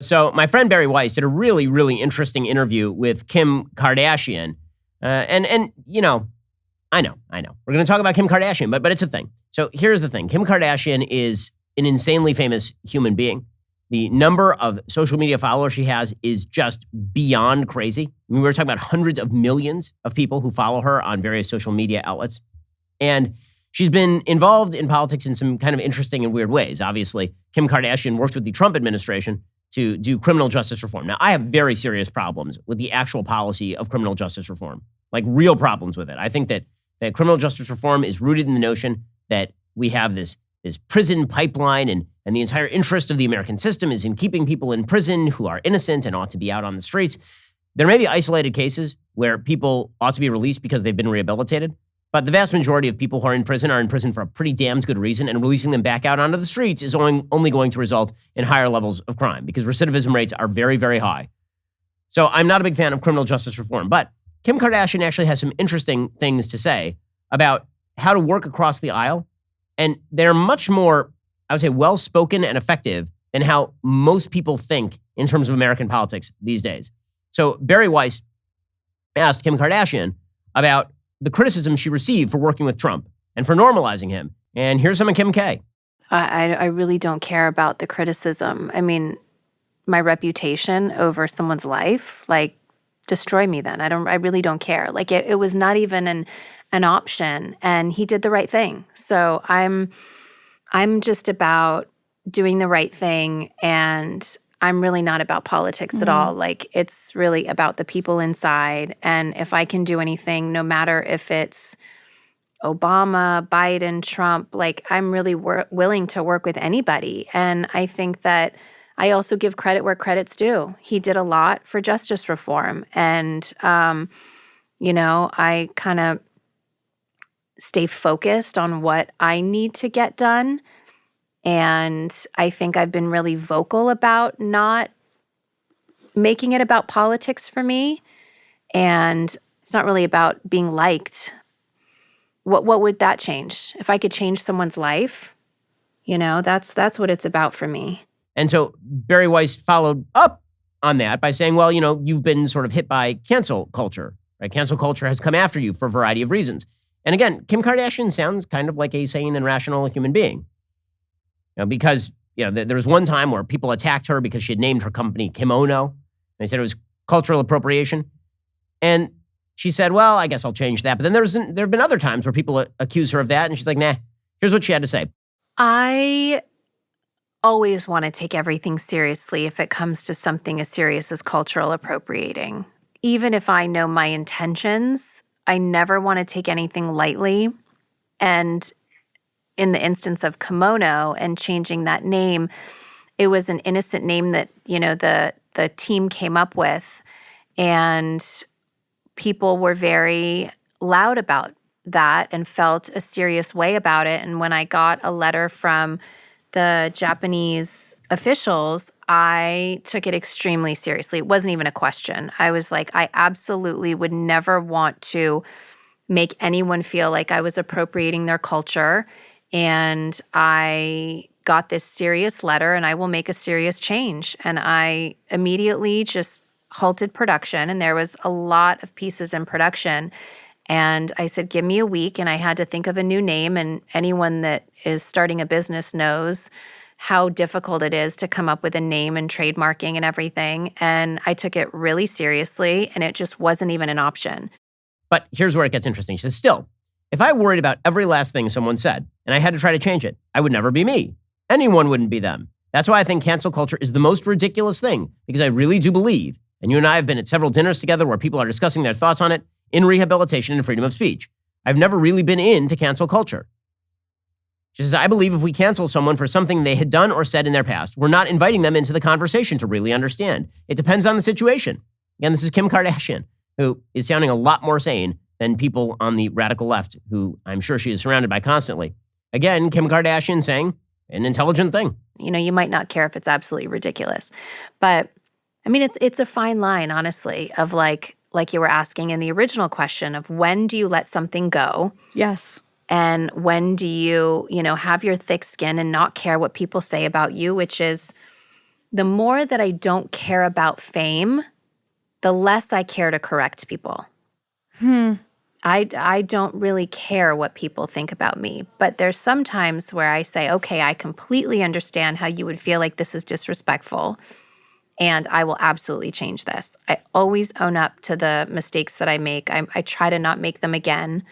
So my friend Bari Weiss did a really, really interesting interview with Kim Kardashian. And I know. We're going to talk about Kim Kardashian, but it's a thing. So here's the thing. Kim Kardashian is an insanely famous human being. The number of social media followers she has is just beyond crazy. I mean, we were talking about hundreds of millions of people who follow her on various social media outlets. And she's been involved in politics in some kind of interesting and weird ways. Obviously, Kim Kardashian worked with the Trump administration to do criminal justice reform. Now, I have very serious problems with the actual policy of criminal justice reform, like real problems with it. I think that criminal justice reform is rooted in the notion that we have this prison pipeline and the entire interest of the American system is in keeping people in prison who are innocent and ought to be out on the streets. There may be isolated cases where people ought to be released because they've been rehabilitated, but the vast majority of people who are in prison for a pretty damned good reason, and releasing them back out onto the streets is only going to result in higher levels of crime because recidivism rates are very, very high. So I'm not a big fan of criminal justice reform, but Kim Kardashian actually has some interesting things to say about how to work across the aisle, and they're much more, I would say, well-spoken and effective than how most people think in terms of American politics these days. So Bari Weiss asked Kim Kardashian about the criticism she received for working with Trump and for normalizing him. And here's some of Kim K. I really don't care about the criticism. I mean, my reputation over someone's life, destroy me then. I really don't care. It was not even an option, and he did the right thing. So I'm just about doing the right thing, and I'm really not about politics at all. It's really about the people inside. And if I can do anything, no matter if it's Obama, Biden, Trump, I'm really willing to work with anybody. And I think that I also give credit where credit's due. He did a lot for justice reform. And, I kind of stay focused on what I need to get done. And I think I've been really vocal about not making it about politics for me. And it's not really about being liked. What would that change? If I could change someone's life, that's what it's about for me. And so Bari Weiss followed up on that by saying, well, you've been sort of hit by cancel culture, right? Cancel culture has come after you for a variety of reasons. And again, Kim Kardashian sounds kind of like a sane and rational human being. Because there was one time where people attacked her because she had named her company Kimono. They said it was cultural appropriation. And she said, well, I guess I'll change that. But then there have been other times where people accuse her of that. And she's like, nah, here's what she had to say. I always want to take everything seriously if it comes to something as serious as cultural appropriating. Even if I know my intentions, I never want to take anything lightly. And in the instance of Kimono and changing that name, it was an innocent name that, the team came up with. And people were very loud about that and felt a serious way about it. And when I got a letter from the Japanese officials, I took it extremely seriously. It wasn't even a question. I was like, I absolutely would never want to make anyone feel like I was appropriating their culture. And I got this serious letter, and I will make a serious change. And I immediately just halted production, and there was a lot of pieces in production. And I said, give me a week, and I had to think of a new name. And anyone that is starting a business knows how difficult it is to come up with a name and trademarking and everything. And I took it really seriously, and it just wasn't even an option. But here's where it gets interesting. She says, still, if I worried about every last thing someone said and I had to try to change it, I would never be me. Anyone wouldn't be them. That's why I think cancel culture is the most ridiculous thing, because I really do believe, and you and I have been at several dinners together where people are discussing their thoughts on it, in rehabilitation and freedom of speech. I've never really been into cancel culture. She says, I believe if we cancel someone for something they had done or said in their past, we're not inviting them into the conversation to really understand. It depends on the situation. Again, this is Kim Kardashian, who is sounding a lot more sane than people on the radical left, who I'm sure she is surrounded by constantly. Again, Kim Kardashian saying an intelligent thing. You might not care if it's absolutely ridiculous. But, I mean, it's a fine line, honestly, of like you were asking in the original question of when do you let something go? Yes. And when do you, have your thick skin and not care what people say about you, which is The more that I don't care about fame, the less I care to correct people. I don't really care what people think about me, but there's some times where I say, okay, I completely understand how you would feel like this is disrespectful, and I will absolutely change this. I always own up to the mistakes that I make. I try to not make them again,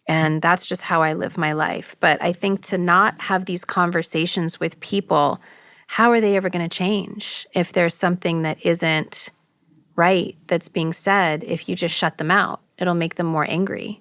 and that's just how I live my life. But I think to not have these conversations with people, how are they ever going to change if there's something that isn't right that's being said? If you just shut them out, it'll make them more angry.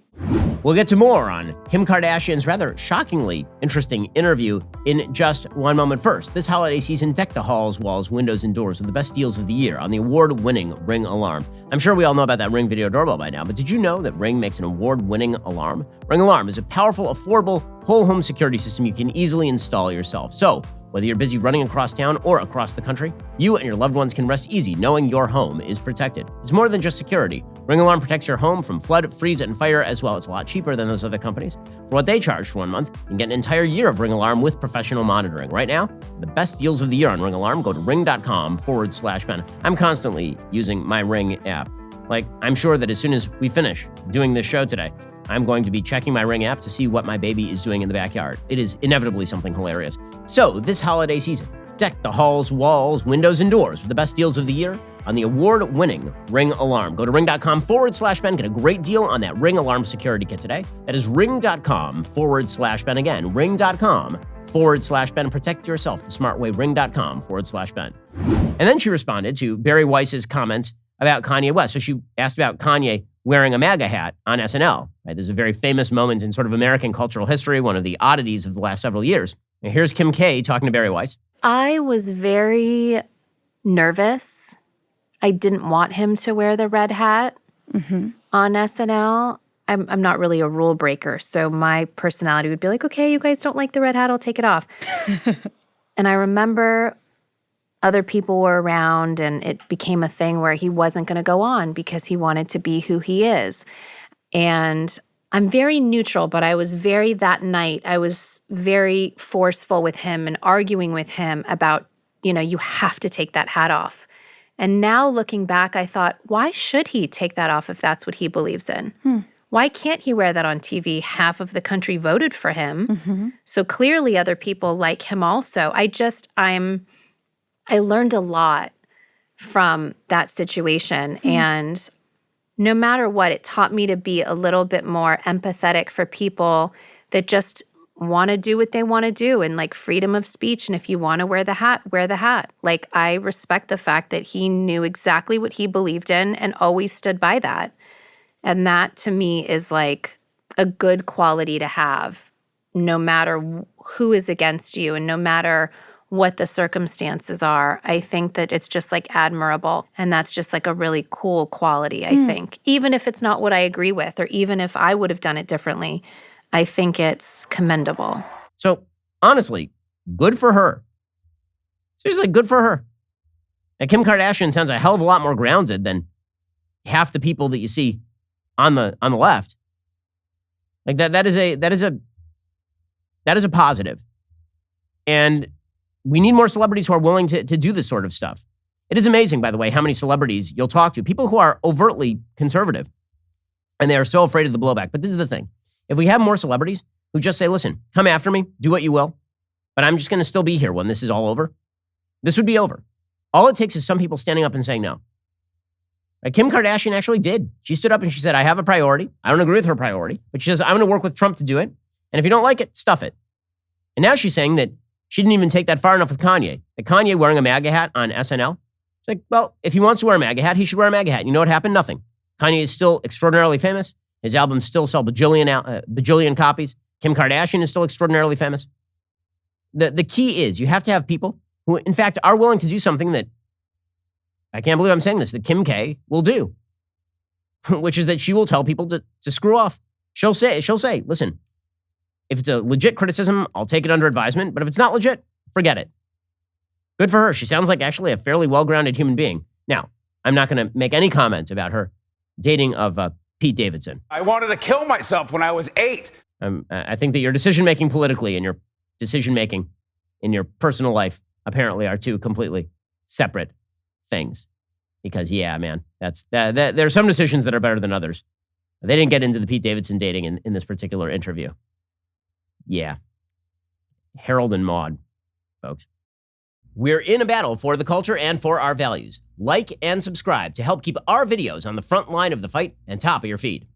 We'll get to more on Kim Kardashian's rather shockingly interesting interview in just one moment. First, this holiday season, deck the halls, walls, windows, and doors with the best deals of the year on the award-winning Ring alarm. I'm sure we all know about that Ring video doorbell by now, but did you know that Ring makes an award-winning alarm? Ring Alarm is a powerful, affordable, whole-home security system you can easily install yourself. So, whether you're busy running across town or across the country, you and your loved ones can rest easy knowing your home is protected. It's more than just security. Ring Alarm protects your home from flood, freeze, and fire as well. It's a lot cheaper than those other companies. For what they charge for 1 month, you can get an entire year of Ring Alarm with professional monitoring. Right now, the best deals of the year on Ring Alarm, go to ring.com/Ben. I'm constantly using my Ring app. I'm sure that as soon as we finish doing this show today, I'm going to be checking my Ring app to see what my baby is doing in the backyard. It is inevitably something hilarious. So this holiday season, deck the halls, walls, windows, and doors with the best deals of the year on the award-winning Ring Alarm. Go to ring.com/Ben. Get a great deal on that Ring Alarm security kit today. That is ring.com/Ben. Again, ring.com/Ben. Protect yourself the smart way. Ring.com/Ben. And then she responded to Bari Weiss's comments about Kanye West. So she asked about Kanye wearing a MAGA hat on SNL. Right? This is a very famous moment in sort of American cultural history, one of the oddities of the last several years. And here's Kim K talking to Bari Weiss. I was very nervous. I didn't want him to wear the red hat on SNL. I'm not really a rule breaker, so my personality would be like, okay, you guys don't like the red hat, I'll take it off. And I remember other people were around, and it became a thing where he wasn't going to go on because he wanted to be who he is. And I'm very neutral, but that night, I was very forceful with him and arguing with him about, you have to take that hat off. And now looking back, I thought, why should he take that off if that's what he believes in? Why can't he wear that on TV? Half of the country voted for him. So clearly other people like him also. I learned a lot from that situation. And no matter what, it taught me to be a little bit more empathetic for people that just want to do what they want to do, and freedom of speech. And if you want to wear the hat, wear the hat. I respect the fact that he knew exactly what he believed in and always stood by that. And that to me is a good quality to have, no matter who is against you and no matter what the circumstances are. I think that it's just admirable. And that's just a really cool quality, I think. Even if it's not what I agree with, or even if I would have done it differently, I think it's commendable. So honestly, good for her. Seriously, good for her. Now, Kim Kardashian sounds a hell of a lot more grounded than half the people that you see on the left. That is a positive. And we need more celebrities who are willing to do this sort of stuff. It is amazing, by the way, how many celebrities you'll talk to, people who are overtly conservative, and they are so afraid of the blowback. But this is the thing. If we have more celebrities who just say, listen, come after me, do what you will, but I'm just going to still be here when this is all over, this would be over. All it takes is some people standing up and saying no. Kim Kardashian actually did. She stood up and she said, I have a priority. I don't agree with her priority, but she says, I'm going to work with Trump to do it. And if you don't like it, stuff it. And now she's saying that she didn't even take that far enough with Kanye. Kanye wearing a MAGA hat on SNL. It's well, if he wants to wear a MAGA hat, he should wear a MAGA hat. You know what happened? Nothing. Kanye is still extraordinarily famous. His albums still sell bajillion copies. Kim Kardashian is still extraordinarily famous. The key is you have to have people who, in fact, are willing to do something that, I can't believe I'm saying this, that Kim K will do, which is that she will tell people to screw off. She'll say, listen, if it's a legit criticism, I'll take it under advisement. But if it's not legit, forget it. Good for her. She sounds like actually a fairly well-grounded human being. Now, I'm not going to make any comment about her dating of Pete Davidson. I wanted to kill myself when I was 8. I think that your decision-making politically and your decision-making in your personal life apparently are two completely separate things. Because, yeah, man, there are some decisions that are better than others. They didn't get into the Pete Davidson dating in this particular interview. Yeah. Harold and Maude, folks. We're in a battle for the culture and for our values. Like and subscribe to help keep our videos on the front line of the fight and top of your feed.